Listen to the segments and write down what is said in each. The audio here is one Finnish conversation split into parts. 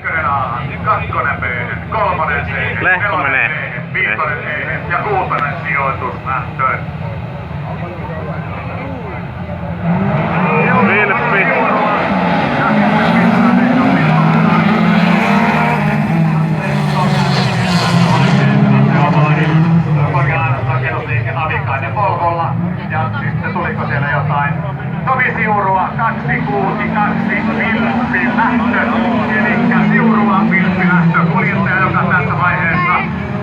ykkönen A, kakkonen B, kolmonen C, Lehto menee. viitonen E ja kuutonen sijoitus lähtöön. Vilppi. Rakennusliike Avikainen Volvolla. Ja sitten tuliko siellä jotain? Tomi Siurua 262 Vilppi lähtö. Elikkä Siurua Vilppi lähtö. Kuljettaja, joka tässä vaiheessa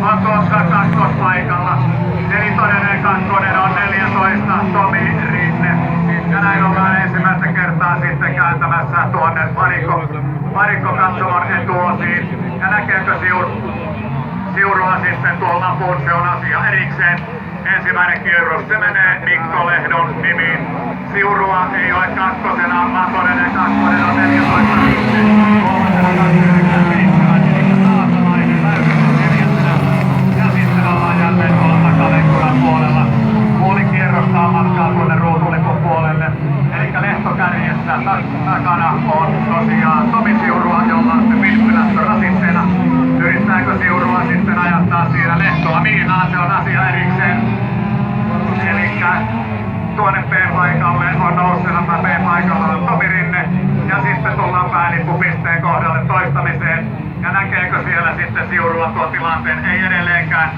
on tuossa kakkospaikalla. Eli todellinen kakkonen on 14 Tomi Rinne. Ja näin ollaan ensimmäistä kertaa sitten kääntämässä tuonne varikkokatsomon etuosiin. Ja näkeekö Siurua sitten tuolla lopun, se on asia erikseen. Ensimmäinen kierros, se menee Mikko Lehdon nimiin. Siurua ei ole kakkosena, vaan todellinen kakkonen on 14 Rinne. Kolmantena 297, eli Saasalainen Väyrynen neljäntenä. Ja sitten ollaan jälleen tuolla takalenkuran puolella. Puoli kierrosta on matkaa tuonne ruutulipun puolelle. Elikkä Lehto kärjessä takana on tosiaan Tomi Siurua, jolla on se vilppilähtö rasitteena. Yrittääkö Siurua sitten ajattaa siinä Lehtoa miinaan, se on asia erikseen. Elikkä tuonne B-paikalle on nousseena, B-paikalla on Tomi Rinne. Ja sitten tullaan päälippupisteen kohdalle toistamiseen. Ja näkeekö siellä sitten Siurua tuon tilanteen? Ei edelleenkään.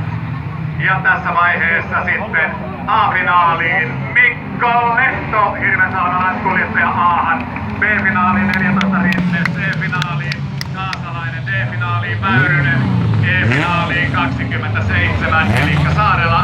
Ja tässä vaiheessa sitten A-finaaliin Mikko Lehto, hirvensaunaiskuljettaja A:han. B-finaaliin 14 Rinne, C-finaaliin Saasalainen, D-finaaliin Väyrynen, E-finaaliin 27, eli Saarela